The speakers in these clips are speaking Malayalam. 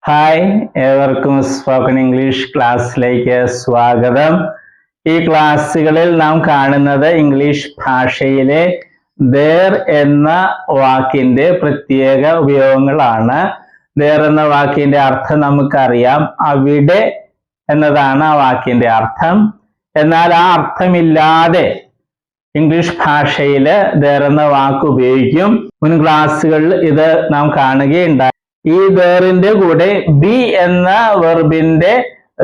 ഹായ്, ഏവർക്കും സ്പോക്കൺ ഇംഗ്ലീഷ് ക്ലാസ്സിലേക്ക് സ്വാഗതം. ഈ ക്ലാസ്സുകളിൽ നാം കാണുന്നത് ഇംഗ്ലീഷ് ഭാഷയിലെ there എന്ന വാക്കിന്റെ പ്രത്യേക ഉപയോഗങ്ങളാണ്. there എന്ന വാക്കിന്റെ അർത്ഥം നമുക്കറിയാം, അവിടെ എന്നതാണ് ആ വാക്കിന്റെ അർത്ഥം. എന്നാൽ ആ അർത്ഥമില്ലാതെ ഇംഗ്ലീഷ് ഭാഷയിൽ there എന്ന വാക്ക് ഉപയോഗിക്കും. മുൻ ക്ലാസ്സുകളിൽ ഇത് നാം കാണുകയുണ്ടായി. ഈ thereന്റെ കൂടെ be എന്ന വെർബിന്റെ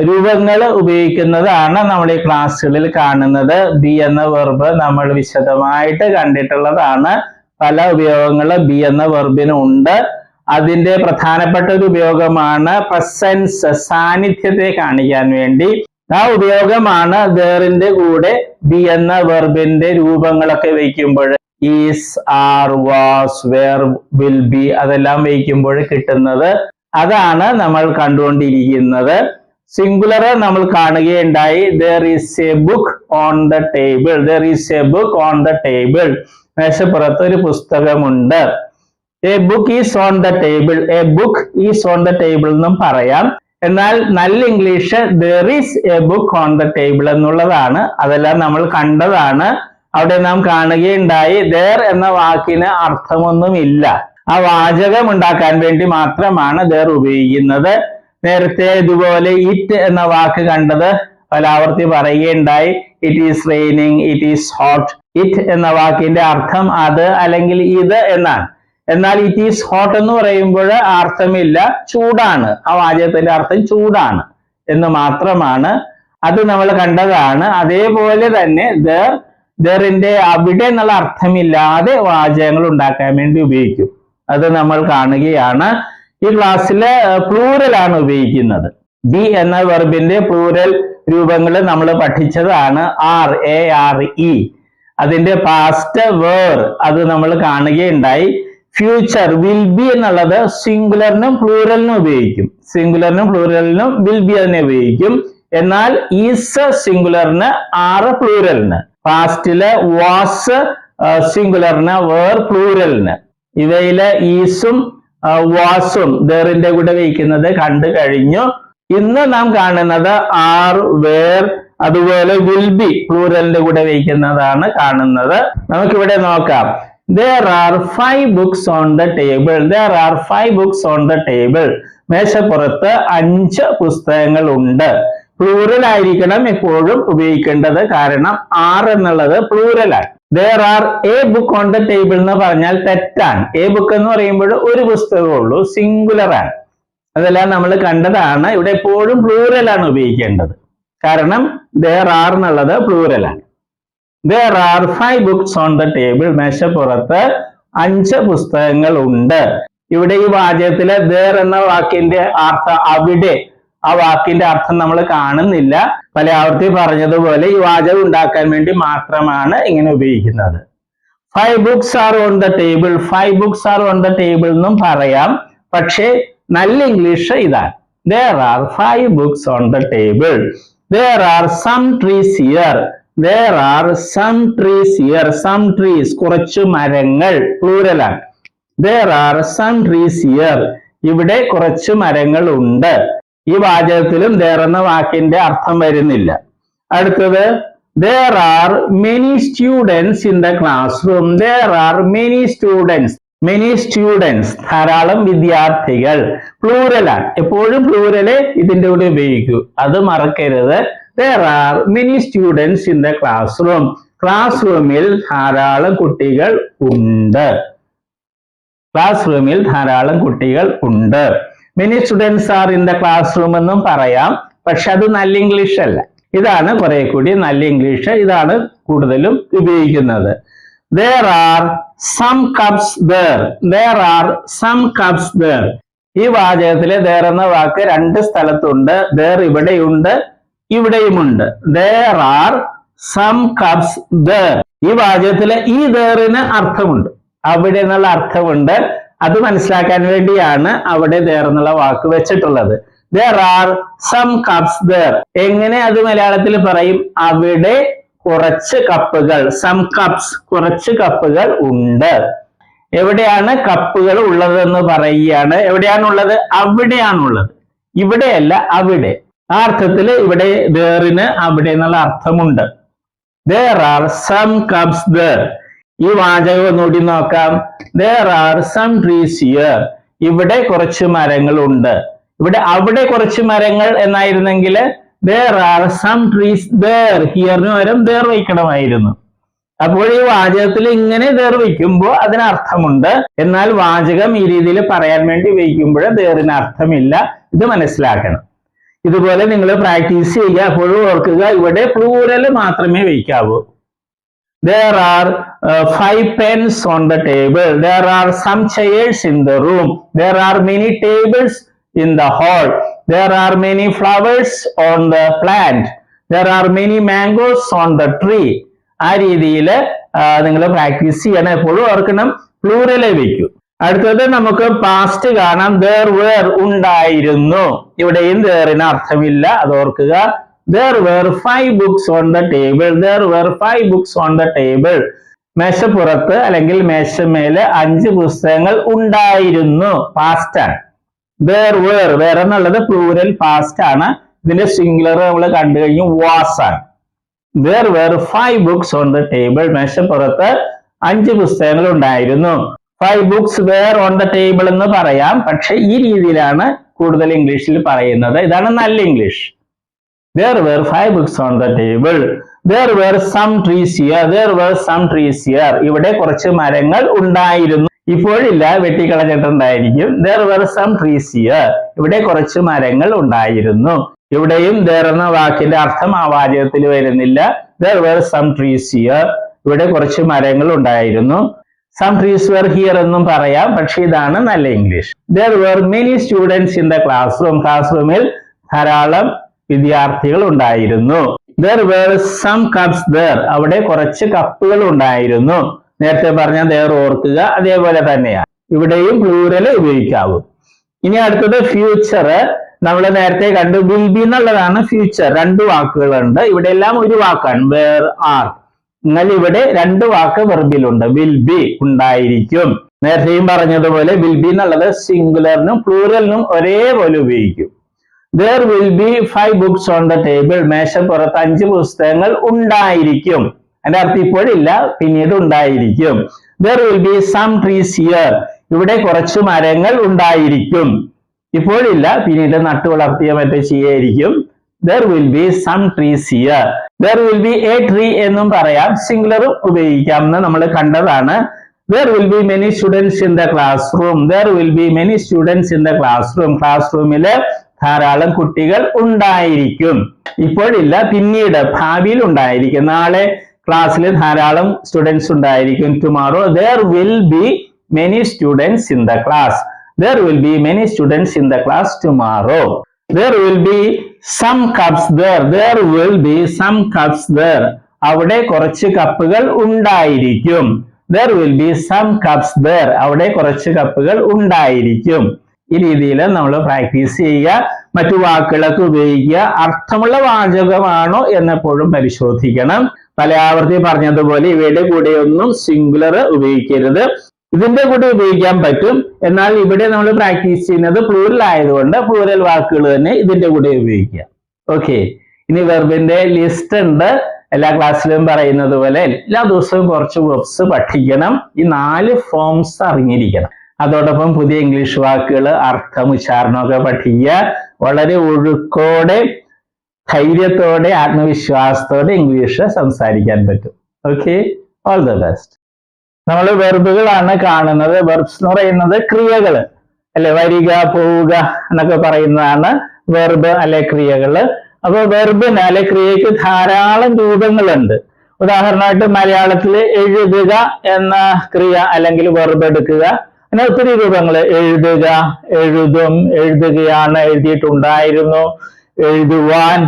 രൂപങ്ങൾ ഉപയോഗിക്കുന്നതാണ് നമ്മൾ ഈ ക്ലാസ്സുകളിൽ കാണുന്നത്. be എന്ന വെർബ് നമ്മൾ വിശദമായിട്ട് കണ്ടിട്ടുള്ളതാണ്. പല ഉപയോഗങ്ങൾ be എന്ന വെർബിന് ഉണ്ട്. അതിന്റെ പ്രധാനപ്പെട്ട ഒരു ഉപയോഗമാണ് പ്രസൻസ്, സാന്നിധ്യത്തെ കാണിക്കാൻ വേണ്ടി. ആ ഉപയോഗമാണ് thereന്റെ കൂടെ be എന്ന വെർബിന്റെ രൂപങ്ങളൊക്കെ വയ്ക്കുമ്പോൾ is, are, was, were, will be അതെല്ലാം വയ്ക്കുമ്പോൾ കിട്ടുന്നത്. അതാണ് നമ്മൾ കണ്ടുകൊണ്ടിരിക്കുന്നത്. സിംഗുലർ നമ്മൾ കാണുകയുണ്ടായി. there is a book on the table. there is a book on the table. മേശപ്പുറത്ത് ഒരു പുസ്തകമുണ്ട്. a book is on the table. a book is on the table എന്നും പറയാം. എന്നാൽ നല്ല English there is a book on the table എന്നുള്ളതാണ്. അതെല്ലാം നമ്മൾ കണ്ടതാണ്. അവിടെ നാം കാണുകയുണ്ടായി there എന്ന വാക്കിന് അർത്ഥമൊന്നുമില്ല. ആ വാചകം ഉണ്ടാക്കാൻ വേണ്ടി മാത്രമാണ് there ഉപയോഗിക്കുന്നത്. നേരത്തെ ഇതുപോലെ it എന്ന വാക്ക് കണ്ടത് പലാവർത്തി പറയുകയുണ്ടായി. it is raining, it is hot. it എന്ന വാക്കിന്റെ അർത്ഥം അത് അല്ലെങ്കിൽ ഇത് എന്നാണ്. എന്നാൽ it is hot എന്ന് പറയുമ്പോൾ അർത്ഥമില്ല, ചൂടാണ്. ആ വാചകത്തിന്റെ അർത്ഥം ചൂടാണ് എന്ന് മാത്രമാണ്. അത് നമ്മൾ കണ്ടതാണ്. അതേപോലെ തന്നെ thereന്റെ അവിടെ എന്നുള്ള അർത്ഥമില്ലാതെ വാചകങ്ങൾ ഉണ്ടാക്കാൻ വേണ്ടി ഉപയോഗിക്കും. അത് നമ്മൾ കാണുകയാണ്. ഈ ക്ലാസ്സിൽ പ്ലൂറൽ ആണ് ഉപയോഗിക്കുന്നത്. be എന്ന വെർബിന്റെ പ്ലൂറൽ രൂപങ്ങൾ നമ്മൾ പഠിച്ചതാണ്. are. അതിന്റെ പാസ്റ്റ് were അത് നമ്മൾ കാണുകയുണ്ടായി. ഫ്യൂച്ചർ will be എന്നുള്ളത് സിംഗുലറിനും പ്ലൂറലിനും ഉപയോഗിക്കും. സിംഗുലറിനും പ്ലൂറലിനും will be തന്നെ ഉപയോഗിക്കും. എന്നാൽ is സിംഗുലറിന്, are പ്ലൂറലിന്. പാസ്റ്റില് was സിംഗുലറിന്, were പ്ലൂറലിന്. ഇവയില് ഈസും വാസും thereന്റെ കൂടെ വയ്ക്കുന്നത് കണ്ടു കഴിഞ്ഞു. ഇന്ന് നാം കാണുന്നത് are, were അതുപോലെ will be പ്ലൂറലിന്റെ കൂടെ വയ്ക്കുന്നതാണ് കാണുന്നത്. നമുക്കിവിടെ നോക്കാം. there are 5 books on the table. there are 5 books on the table. മേശപ്പുറത്ത് 5 പുസ്തകങ്ങൾ ഉണ്ട്. പ്ലൂറൽ ആയിരിക്കണം എപ്പോഴും ഉപയോഗിക്കേണ്ടത്, കാരണം are എന്നുള്ളത് പ്ലൂറലാണ്. there are a book on the table എന്ന് പറഞ്ഞാൽ തെറ്റാണ്. a book എന്ന് പറയുമ്പോൾ ഒരു പുസ്തകമേ ഉള്ളൂ, സിംഗുലർ ആണ്. അതെല്ലാം നമ്മൾ കണ്ടതാണ്. ഇവിടെ എപ്പോഴും പ്ലൂറലാണ് ഉപയോഗിക്കേണ്ടത്, കാരണം there are എന്നുള്ളത് പ്ലൂറലാണ്. there are 5 books on the table. മേശപ്പുറത്ത് 5 പുസ്തകങ്ങൾ ഉണ്ട്. ഇവിടെ ഈ വാചകത്തില് there എന്ന വാക്കിന്റെ അർത്ഥം അവിടെ, ആ വാക്കിന്റെ അർത്ഥം നമ്മൾ കാണുന്നില്ല. പല ആവർത്തി പറഞ്ഞതുപോലെ ഈ വാചകം ഉണ്ടാക്കാൻ വേണ്ടി മാത്രമാണ് ഇങ്ങനെ ഉപയോഗിക്കുന്നത്. 5 books are on the table. 5 books are on the table എന്നും പറയാം. പക്ഷേ നല്ല ഇംഗ്ലീഷ് ഇതാണ്. there are 5 books on the table. there are some trees here. there are some trees here. some trees കുറച്ച് മരങ്ങൾ പ്ലൂറലാണ്. there are some trees here. ഇവിടെ കുറച്ച് മരങ്ങൾ ഉണ്ട്. ഈ വാചകത്തിലും there എന്ന വാക്കിന്റെ അർത്ഥം വരുന്നില്ല. അടുത്തത് there are many students in the classroom. there are many students. many students ധാരാളം വിദ്യാർത്ഥികൾ. പ്ലൂറലാണ്, എപ്പോഴും പ്ലൂറല് ഇതിന്റെ കൂടെ ഉപയോഗിക്കൂ, അത് മറക്കരുത്. there are many students in the classroom. Class റൂമിൽ ധാരാളം കുട്ടികൾ ഉണ്ട്. ക്ലാസ് റൂമിൽ ധാരാളം കുട്ടികൾ ഉണ്ട്. many students are in the classroom എന്നും പറയാം. പക്ഷെ അത് നല്ല ഇംഗ്ലീഷ് അല്ല. ഇതാണ് കുറെ കൂടി നല്ല ഇംഗ്ലീഷ്. ഇതാണ് കൂടുതലും ഉപയോഗിക്കുന്നത്. there are some cups there. there are some cups there. ഈ വാചകത്തിലെ there എന്ന വാക്ക് 2 സ്ഥലത്തുണ്ട്. there ഇവിടെയുണ്ട്, ഇവിടെയുമുണ്ട്. there are some cups there. ഈ വാചകത്തിലെ ഈ thereന് അർത്ഥമുണ്ട്, അവിടെ എന്നുള്ള അർത്ഥമുണ്ട്. അത് മനസ്സിലാക്കാൻ വേണ്ടിയാണ് അവിടെ there എന്നുള്ള വാക്ക് വെച്ചിട്ടുള്ളത്. there are some cups there. എങ്ങനെ അത് മലയാളത്തിൽ പറയും? അവിടെ കുറച്ച് കപ്പുകൾ, some cups കുറച്ച് കപ്പുകൾ ഉണ്ട്. എവിടെയാണ് കപ്പുകൾ ഉള്ളതെന്ന് പറയുകയാണ്. എവിടെയാണുള്ളത്? അവിടെയാണുള്ളത്. ഇവിടെയല്ല, അവിടെ. ആ അർത്ഥത്തിൽ ഇവിടെ ദേറിന് അവിടെ എന്നുള്ള അർത്ഥമുണ്ട്. There are some cups there. ഈ വാചകം ഒന്നുകൂടി നോക്കാം. There are some trees here. ഇവിടെ കുറച്ച് മരങ്ങളുണ്ട്. ഇവിടെ അവിടെ കുറച്ച് മരങ്ങൾ എന്നായിരുന്നെങ്കിൽ there are some trees there. ഹിയറിന് പകരം there വയ്ക്കണമായിരുന്നു. അപ്പോൾ ഈ വാചകത്തിൽ ഇങ്ങനെ there വയ്ക്കുമ്പോൾ അതിന് അർത്ഥമുണ്ട്. എന്നാൽ വാചകം ഈ രീതിയിൽ പറയാൻ വേണ്ടി വയ്ക്കുമ്പോൾ thereന് അർത്ഥമില്ല. ഇത് മനസ്സിലാക്കണം. ഇതുപോലെ നിങ്ങൾ പ്രാക്ടീസ് ചെയ്യുക. അപ്പോഴും ഓർക്കുക, ഇവിടെ പ്ലൂറൽ മാത്രമേ വയ്ക്കാവൂ. There are 5 pens on the table. There are some chairs in the room. There are many tables in the hall. There are many flowers on the plant. There are many mangoes on the tree. ആ രീതിയിൽ നിങ്ങൾ പ്രാക്ടീസ് ചെയ്യണം. എപ്പോഴും ഓർക്കണം, പ്ലൂറൽ വയ്ക്കൂ. അടുത്തത് നമുക്ക് പാസ്റ്റ് കാണാം. There were ഉണ്ടായിരുന്നു. ഇവിടെയും thereന് അർത്ഥമില്ല, അത് ഓർക്കുക. There were 5 books on the table. There were 5 books on the table. മേശപ്പുറത്ത് അല്ലെങ്കിൽ മേശമേല് 5 പുസ്തകങ്ങൾ ഉണ്ടായിരുന്നു. പാസ്റ്റ് ആണ്. There were, വേറെ എന്നുള്ളത് പ്ലൂരൽ പാസ്റ്റ് ആണ്. ഇതിന്റെ സിംഗുലർ നമ്മൾ കണ്ടു കഴിഞ്ഞു, was ആണ്. There were 5 books on the table. മേശപ്പുറത്ത് 5 പുസ്തകങ്ങൾ ഉണ്ടായിരുന്നു. 5 books were on the table എന്ന് പറയാം. പക്ഷെ ഈ രീതിയിലാണ് കൂടുതൽ ഇംഗ്ലീഷിൽ പറയുന്നത്. ഇതാണ് നല്ല English. There were 5 books on the table. There were some trees here. There were some trees here. ഇവിടെ കുറച്ച് മരങ്ങൾ ഉണ്ടായിരുന്നു. ഇപ്പോഴില്ല, വെട്ടിക്കളഞ്ഞിട്ടുണ്ടായിരിക്കും. There were some trees here. ഇവിടെ കുറച്ച് മരങ്ങൾ ഉണ്ടായിരുന്നു. ഇവിടെയും there എന്ന വാക്കിന്റെ അർത്ഥം ആ വാചകത്തിൽ വരുന്നില്ല. There were some trees here. ഇവിടെ കുറച്ച് മരങ്ങൾ ഉണ്ടായിരുന്നു. Some trees were here എന്നും പറയാം. പക്ഷെ ഇതാണ് നല്ല English. There were many students in the classroom. ക്ലാസ്റൂമിൽ ധാരാളം വിദ്യാർത്ഥികൾ ഉണ്ടായിരുന്നു. There were some cups there. അവിടെ കുറച്ച് കപ്പുകൾ ഉണ്ടായിരുന്നു. നേരത്തെ പറഞ്ഞ there ഓർക്കുക, അതേപോലെ തന്നെയാണ്. ഇവിടെയും പ്ലൂറൽ ഉപയോഗിക്കാവൂ. ഇനി അടുത്തത് ഫ്യൂച്ചർ. നമ്മൾ നേരത്തെ കണ്ടു, will be എന്നുള്ളതാണ് ഫ്യൂച്ചർ. 2 വാക്കുകളുണ്ട്. ഇവിടെ എല്ലാം ഒരു വാക്കാണ്, where are. എന്നാൽ ഇവിടെ 2 വാക്ക് വെർബിലുണ്ട്. will be ഉണ്ടായിരിക്കും. നേരത്തെയും പറഞ്ഞതുപോലെ will be എന്നുള്ളത് സിംഗുലറിനും പ്ലൂറലിനും ഒരേപോലെ ഉപയോഗിക്കും. There will be 5 books on the table. മേശപ്പുറത്ത് 5 പുസ്തകങ്ങൾ ഉണ്ടായിരിക്കും. അതിന്റെ അർത്ഥം ഇപ്പോഴില്ല, പിന്നീട് ഉണ്ടായിരിക്കും. There will be some trees here. ഇവിടെ കുറച്ച് മരങ്ങൾ ഉണ്ടായിരിക്കും. ഇപ്പോഴില്ല, പിന്നീട് നട്ടു വളർത്തിയ മറ്റേ ചെയ്യായിരിക്കും. There will be some trees here. There will be a tree എന്നും പറയാം. സിംഗുലറും ഉപയോഗിക്കാം എന്ന് നമ്മൾ കണ്ടതാണ്. There will be many students in the classroom. There will be many students in the classroom. ക്ലാസ്റൂമില് ധാരാളം കുട്ടികൾ ഉണ്ടായിരിക്കും. ഇപ്പോഴില്ല, പിന്നീട് ഭാവിയിൽ ഉണ്ടായിരിക്കും. നാളെ ക്ലാസ്സിൽ ധാരാളം സ്റ്റുഡൻസ് ഉണ്ടായിരിക്കും. Tomorrow there will be many students in the class. There will be many students in the class tomorrow. There will be some cups there. There will be some cups there. അവിടെ കുറച്ച് കപ്പുകൾ ഉണ്ടായിരിക്കും. There will be some cups there. അവിടെ കുറച്ച് കപ്പുകൾ ഉണ്ടായിരിക്കും. ഈ രീതിയിൽ നമ്മൾ പ്രാക്ടീസ് ചെയ്യുക. മറ്റു വാക്കുകളൊക്കെ ഉപയോഗിക്കുക. അർത്ഥമുള്ള വാചകമാണോ എന്നെപ്പോഴും പരിശോധിക്കണം. പല ആവർത്തി പറഞ്ഞതുപോലെ ഇവയുടെ കൂടെയൊന്നും സിംഗുലർ ഉപയോഗിക്കരുത്. ഇതിന്റെ കൂടെ ഉപയോഗിക്കാൻ പറ്റും. എന്നാൽ ഇവിടെ നമ്മൾ പ്രാക്ടീസ് ചെയ്യുന്നത് പ്ലൂറൽ ആയതുകൊണ്ട് പ്ലൂറൽ വാക്കുകൾ തന്നെ ഇതിന്റെ കൂടെ ഉപയോഗിക്കുക. ഓക്കെ, ഇനി വെർബിന്റെ ലിസ്റ്റ് ഉണ്ട്. എല്ലാ ക്ലാസ്സിലും പറയുന്നത് പോലെ എല്ലാ ദിവസവും കുറച്ച് വെർബ്സ് പഠിക്കണം. ഈ 4 ഫോംസ് അറിഞ്ഞിരിക്കണം. അതോടൊപ്പം പുതിയ ഇംഗ്ലീഷ് വാക്കുകൾ, അർത്ഥം, ഉച്ചാരണമൊക്കെ പഠിക്കുക. വളരെ ഒഴുക്കോടെ, ധൈര്യത്തോടെ, ആത്മവിശ്വാസത്തോടെ ഇംഗ്ലീഷ് സംസാരിക്കാൻ പറ്റും. Okay, all the best. നമ്മൾ വെർബുകളാണ് കാണുന്നത്. വെർബ്സ് എന്ന് പറയുന്നത് ക്രിയകൾ അല്ലെ, വരിക, പോവുക എന്നൊക്കെ പറയുന്നതാണ് വെർബ് അല്ലെ ക്രിയകള്. അപ്പൊ വെർബിന് അല്ലെ ക്രിയക്ക് ധാരാളം രൂപങ്ങളുണ്ട്. ഉദാഹരണമായിട്ട് മലയാളത്തിൽ എഴുതുക എന്ന ക്രിയ അല്ലെങ്കിൽ വെർബ് എടുക്കുക. അങ്ങനെ ഒത്തിരി രൂപങ്ങൾ. എഴുതുക, എഴുതും, എഴുതുകയാണ്, എഴുതിയിട്ടുണ്ടായിരുന്നു, എഴുതുവാൻ,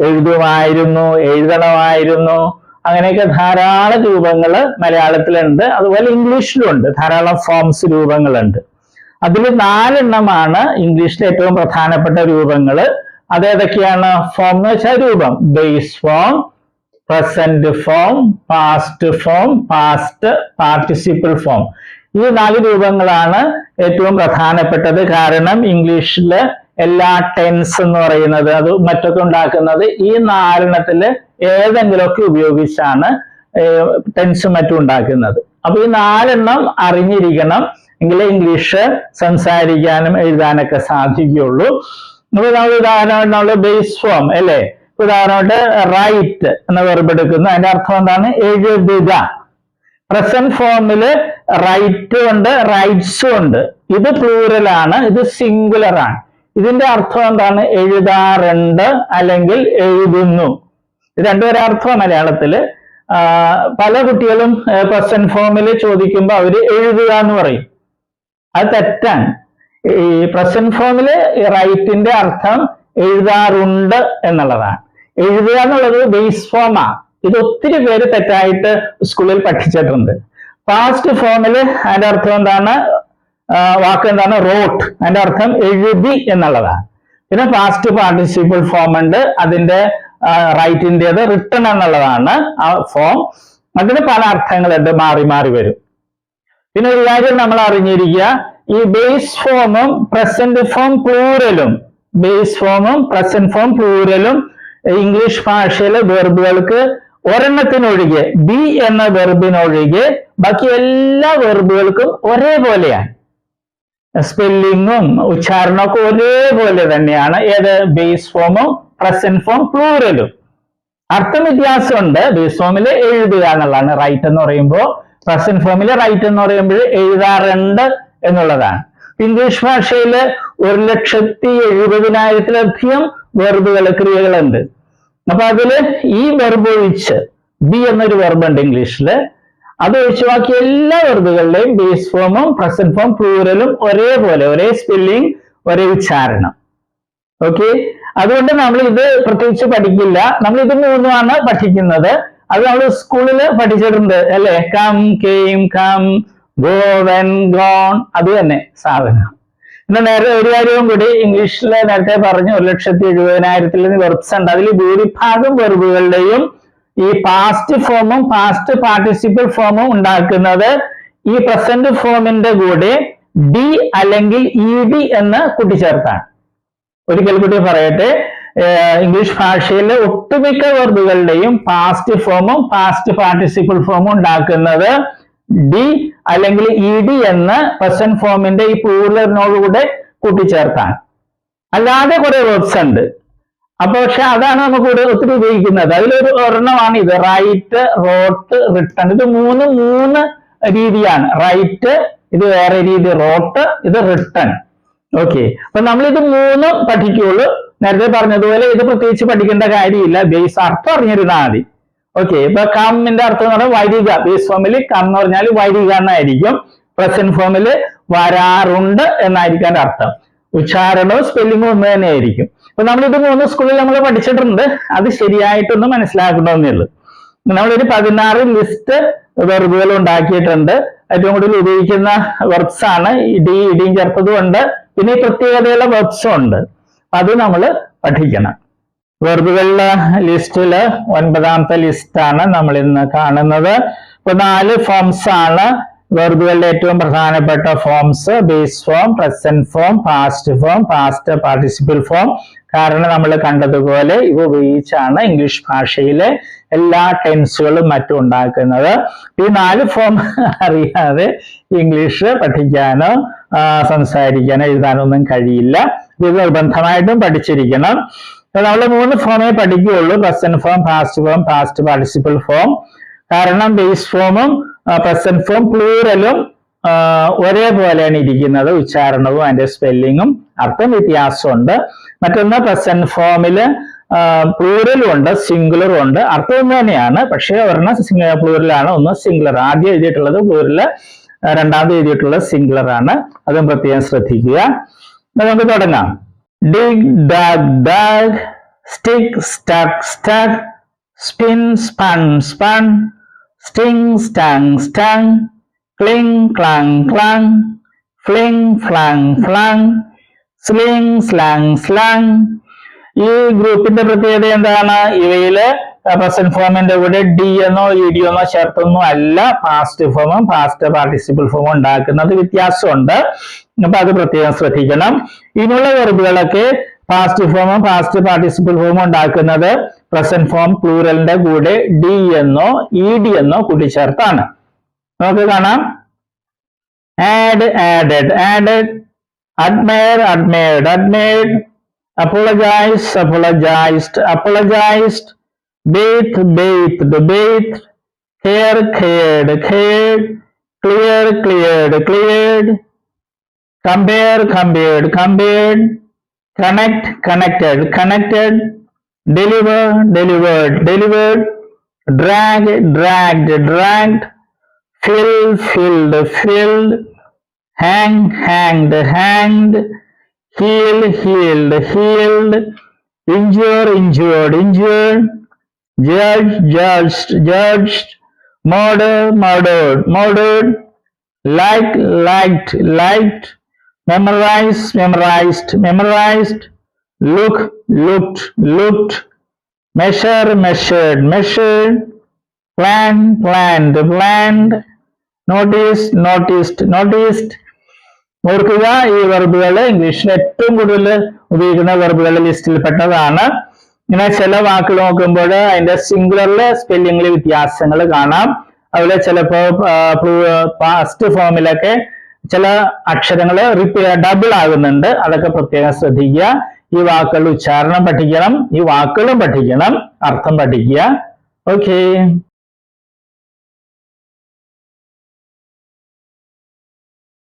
എഴുതുമായിരുന്നു, എഴുതണമായിരുന്നു. അങ്ങനെയൊക്കെ ധാരാളം രൂപങ്ങൾ മലയാളത്തിലുണ്ട്. അതുപോലെ ഇംഗ്ലീഷിലുണ്ട് ധാരാളം ഫോംസ്, രൂപങ്ങളുണ്ട്. അതിൽ 4 എണ്ണമാണ് ഇംഗ്ലീഷിലെ ഏറ്റവും പ്രധാനപ്പെട്ട രൂപങ്ങൾ. അതേതൊക്കെയാണ്? ഫോം എന്ന് വെച്ചാൽ രൂപം. Base form, present form, past form, past participle form. ഈ 4 രൂപങ്ങളാണ് ഏറ്റവും പ്രധാനപ്പെട്ടത്. കാരണം ഇംഗ്ലീഷില് എല്ലാ ടെൻസ് എന്ന് പറയുന്നത് അത് മറ്റൊക്കെ ഉണ്ടാക്കുന്നത് ഈ 4 ഏതെങ്കിലുമൊക്കെ ഉപയോഗിച്ചാണ് ടെൻസും മറ്റും ഉണ്ടാക്കുന്നത്. അപ്പൊ ഈ 4 അറിഞ്ഞിരിക്കണം, എങ്കിലേ ഇംഗ്ലീഷ് സംസാരിക്കാനും എഴുതാനൊക്കെ സാധിക്കുകയുള്ളൂ. ഉദാഹരണമായിട്ട് നമ്മൾ ബേസ് ഫോം അല്ലേ, ഉദാഹരണമായിട്ട് റൈറ്റ് എന്ന വെർബ് എടുക്കുന്നു. അതിന്റെ അർത്ഥം എന്താണ്? എഴുതുക. പ്രസന്റ് ഫോമില് റൈറ്റും ഉണ്ട് റൈറ്റ്സും ഉണ്ട്. ഇത് പ്ലൂറലാണ്, ഇത് സിംഗുലർ ആണ്. ഇതിന്റെ അർത്ഥം എന്താണ്? എഴുതാറുണ്ട് അല്ലെങ്കിൽ എഴുതുന്നു. ഇത് രണ്ടുപേരെ അർത്ഥം മലയാളത്തില്. പല കുട്ടികളും പ്രസന്റ് ഫോമിൽ ചോദിക്കുമ്പോൾ അവര് എഴുതുക എന്ന് പറയും. അത് തെറ്റാണ്. ഈ പ്രസന്റ് ഫോമില് റൈറ്റിന്റെ അർത്ഥം എഴുതാറുണ്ട് എന്നുള്ളതാണ്. എഴുതുക എന്നുള്ളത് ബേസ് ഫോമാ. ഇത് ഒത്തിരി പേര് തെറ്റായിട്ട് സ്കൂളിൽ പഠിച്ചിട്ടുണ്ട്. പാസ്റ്റ് ഫോമില് അതിന്റെ അർത്ഥം എന്താണ്? വാക്ക് എന്താണ്? റോട്ട്. അതിന്റെ അർത്ഥം എഴുതി എന്നുള്ളതാണ്. പിന്നെ പാസ്റ്റ് പാർട്ടിസിപ്പിൾ ഫോം ഉണ്ട്, അതിന്റെ റൈറ്റിൻ്റെത് റിട്ടൺ എന്നുള്ളതാണ് ആ ഫോം. അതിന് പല അർത്ഥങ്ങളുണ്ട്, മാറി മാറി വരും. പിന്നെ ഒരു കാര്യം നമ്മൾ അറിഞ്ഞിരിക്കുക, ഈ ബേസ് ഫോമും പ്രസന്റ് ഫോം പ്ലൂറലും ഇംഗ്ലീഷ് ഭാഷയിലെ വെർബുകൾക്ക് ഒരെണ്ണത്തിനൊഴികെ, ബി എന്ന വെർബിനൊഴികെ ബാക്കി എല്ലാ വെർബുകൾക്കും ഒരേപോലെയാണ്. സ്പെല്ലിങ്ങും ഉച്ചാരണമൊക്കെ ഒരേപോലെ തന്നെയാണ്. ഏത്? ബേസ് ഫോമും പ്രസന്റ് ഫോം പ്ലൂറലും. അർത്ഥം വ്യത്യാസമുണ്ട്. ബേസ് ഫോമിൽ എഴുതുക എന്നുള്ളതാണ് റൈറ്റ് എന്ന് പറയുമ്പോൾ, പ്രസന്റ് ഫോമിൽ റൈറ്റ് എന്ന് പറയുമ്പോൾ എഴുതാറുണ്ട് എന്നുള്ളതാണ്. ഇംഗ്ലീഷ് ഭാഷയിൽ 1,70,70,000-ലധികം വെർബുകൾ, ക്രിയകളുണ്ട്. അപ്പൊ അതില് ഈ വെർബ് ഒഴിച്ച്, ബി എന്നൊരു വെർബ് ഉണ്ട് ഇംഗ്ലീഷില്, അത് ഒഴിച്ച് ബാക്കി എല്ലാ വെർബുകളുടെയും ബേസ് ഫോമും പ്രസന്റ് ഫോം പ്ലൂറലും ഒരേപോലെ, ഒരേ സ്പെല്ലിംഗ്, ഒരേ ഉച്ചാരണം. ഓക്കെ, അതുകൊണ്ട് നമ്മൾ ഇത് പ്രത്യേകിച്ച് പഠിക്കില്ല. നമ്മൾ ഇത് 3 പഠിക്കുന്നത്. അത് നമ്മൾ സ്കൂളിൽ പഠിച്ചിട്ടുണ്ട് അല്ലെ. Come, came, come, go, went, gone, അത് തന്നെ സാധനം. പിന്നെ നേരെ ഒരു കാര്യവും കൂടി, ഇംഗ്ലീഷിൽ നേരത്തെ പറഞ്ഞു 1,70,000-ൽ വെർബ്സ് ഉണ്ട്. അതിൽ ഭൂരിഭാഗം വെർബുകളുടെയും ഈ പാസ്റ്റ് ഫോമും പാസ്റ്റ് പാർട്ടിസിപ്പിൾ ഫോമും ഉണ്ടാക്കുന്നത് ഈ പ്രസന്റ് ഫോമിന്റെ കൂടെ ഡി അല്ലെങ്കിൽ ഇ ഡി എന്ന് കൂട്ടിച്ചേർത്താണ്. ഒരിക്കൽ കൂടി പറയട്ടെ, ഇംഗ്ലീഷ് ഭാഷയിലെ ഒട്ടുമിക്ക വെർബുകളുടെയും പാസ്റ്റ് ഫോമും പാസ്റ്റ് പാർട്ടിസിപ്പിൾ ഫോമും ഉണ്ടാക്കുന്നത് ഡി അല്ലെങ്കിൽ ഇ ഡി എന്ന് പ്രസന്റ് ഫോമിന്റെ ഈ പ്ലൂറലിനോടുകൂടെ കൂട്ടിച്ചേർത്താണ്. അല്ലാതെ കുറെ വെർബ്സ് ഉണ്ട്. അപ്പൊ പക്ഷെ അതാണ് നമുക്ക് ഒത്തിരി ഉപയോഗിക്കുന്നത്. അതിലൊരു ഒരെണ്ണമാണ് ഇത്, റൈറ്റ്, റോട്ട്, റിട്ടൺ. ഇത് മൂന്ന് രീതിയാണ്. റൈറ്റ്, ഇത് വേറെ രീതി, റോട്ട്, ഇത് റിട്ടൺ. ഓക്കെ, അപ്പൊ നമ്മൾ ഇത് 3 പഠിക്കുള്ളൂ. നേരത്തെ പറഞ്ഞതുപോലെ ഇത് പ്രത്യേകിച്ച് പഠിക്കേണ്ട കാര്യമില്ല, ബേസ് അർത്ഥം അറിഞ്ഞിരുന്നാൽ മതി. ഓക്കെ, ഇപ്പൊ കമ്മിന്റെ അർത്ഥം എന്ന് പറഞ്ഞാൽ വരിക. ബേസ് ഫോമിൽ കം എന്ന് പറഞ്ഞാൽ വരിക എന്നായിരിക്കും. പ്രസന്റ് ഫോമിൽ വരാറുണ്ട് എന്നായിരിക്കും അതിന്റെ അർത്ഥം. ഉച്ചാരണവും സ്പെല്ലിങ്ങും ഒന്ന് തന്നെയായിരിക്കും. അപ്പൊ നമ്മളിത് 3 സ്കൂളിൽ നമ്മൾ പഠിച്ചിട്ടുണ്ട്. അത് ശരിയായിട്ടൊന്ന് മനസ്സിലാക്കണമെന്നേ ഉള്ളൂ. നമ്മളൊരു 16 ലിസ്റ്റ് വെർബുകൾ ഉണ്ടാക്കിയിട്ടുണ്ട്. ഏറ്റവും കൂടുതൽ ഉപയോഗിക്കുന്ന വെർബ്സ് ആണ്. ഇടിയും ചേർത്തതും ഉണ്ട്, പിന്നെ ഈ പ്രത്യേകതയുള്ള വെർബ്സും ഉണ്ട്. അത് നമ്മൾ പഠിക്കണം. വെർബുകളുടെ ലിസ്റ്റില് 9ാമത്തെ ലിസ്റ്റാണ് നമ്മൾ ഇന്ന് കാണുന്നത്. ഇപ്പൊ 4 ഫോംസ് ആണ് വെർബുകളുടെ ഏറ്റവും പ്രധാനപ്പെട്ട forms: base form, present form, past form, past participle form. കാരണം നമ്മൾ കണ്ടതുപോലെ ഇവ ഉപയോഗിച്ചാണ് ഇംഗ്ലീഷ് ഭാഷയിലെ എല്ലാ ടെൻസുകളും മറ്റും ഉണ്ടാക്കുന്നത്. ഈ 4 ഫോം അറിയാതെ ഇംഗ്ലീഷ് പഠിക്കാനോ സംസാരിക്കാനോ എഴുതാനോ ഒന്നും കഴിയില്ല. ഇത് നിർബന്ധമായിട്ടും പഠിച്ചിരിക്കണം. നമ്മൾ 3 ഫോമേ പഠിക്കുകയുള്ളൂ: present form, past form, past participle form. കാരണം ബേസ് ഫോമും പ്രസന്റ് ഫോം പ്ലൂറലും ഒരേപോലെയാണ് ഇരിക്കുന്നത്. ഉച്ചാരണവും അതിന്റെ സ്പെല്ലിങ്ങും അർത്ഥം വ്യത്യാസമുണ്ട്. മറ്റൊന്ന് പ്രസന്റ് ഫോമില് പ്ലൂറലും ഉണ്ട്, സിംഗുലറും ഉണ്ട്. അർത്ഥം ഒന്ന് തന്നെയാണ്, പക്ഷേ ഒരെണ്ണം പ്ലൂറലാണ്, ഒന്ന് സിംഗുലർ. ആദ്യം എഴുതിയിട്ടുള്ളത് പ്ലൂറല്, രണ്ടാമത് എഴുതിയിട്ടുള്ളത് സിംഗുലർ ആണ്. അതും പ്രത്യേകം ശ്രദ്ധിക്കുക. നമുക്ക് തുടങ്ങാം. Dig, dug, dug, stick, stuck, stuck, spin, spun, spun, sting, stung, stung, cling, clang, clang, fling, flang, flang, sling, slang, slang. ഈ ഗ്രൂപ്പിന്റെ പ്രത്യേകത എന്താണ്? ഇവയില് പ്രസന്റ് ഫോമിന്റെ കൂടെ ഡി എന്നോ ഇ ഡി എന്നോ ചേർത്തൊന്നും അല്ല പാസ്റ്റ് ഫോമും പാസ്റ്റ് പാർട്ടിസിപ്പിൾ ഫോമും ഉണ്ടാക്കുന്നത്, വ്യത്യാസമുണ്ട്. അപ്പൊ അത് പ്രത്യേകം ശ്രദ്ധിക്കണം. ഇതിനുള്ള വെർബുകളൊക്കെ പാസ്റ്റ് ഫോമും പാസ്റ്റ് പാർട്ടിസിപ്പിൾ ഫോമും ഉണ്ടാക്കുന്നത് പ്രസന്റ് ഫോം പ്ലൂറലിന്റെ കൂടെ ഡി എന്നോ ഇ ഡി എന്നോ കൂട്ടിച്ചേർത്താണ്. നമുക്ക് കാണാം. Add, added, added, admire, admired, admired, apologize, apologized, apologized, bathe, bathed, bathed, care, cared, cared, clear, cleared, cleared, compare, compared, compared, connect, connected, connected, deliver, delivered, delivered, drag, dragged, dragged, fill, filled, filled, hang, hanged, hanged, heal, healed, healed, injure, injured, injured, judge, judged, judged, murder, murdered, murdered, like, liked, liked, memorize, memorized, memorized, look, looked, looked, measure, measured, measured, plan, planned, planned, notice, noticed, noticed. ഓർക്കുക, ഈ വെർബുകൾ ഇംഗ്ലീഷിൽ ഏറ്റവും കൂടുതൽ ഉപയോഗിക്കുന്ന വെർബുകളുടെ ലിസ്റ്റിൽ പെട്ടതാണ്. ഇങ്ങനെ ചില വാക്കുകൾ നോക്കുമ്പോൾ അതിന്റെ സിംഗുലറിലെ സ്പെല്ലിംഗിൽ വ്യത്യാസങ്ങൾ കാണാം. അതുപോലെ ചിലപ്പോൾ പാസ്റ്റ് ഫോമിലൊക്കെ ചില അക്ഷരങ്ങൾ ഡബിൾ ആകുന്നുണ്ട്. അതൊക്കെ പ്രത്യേകം ശ്രദ്ധിക്കുക. ഈ വാക്കുകളുടെ ഉച്ചാരണം പഠിക്കണം, ഈ വാക്കുകളും പഠിക്കണം, അർത്ഥം പഠിക്കുക. ഓക്കെ.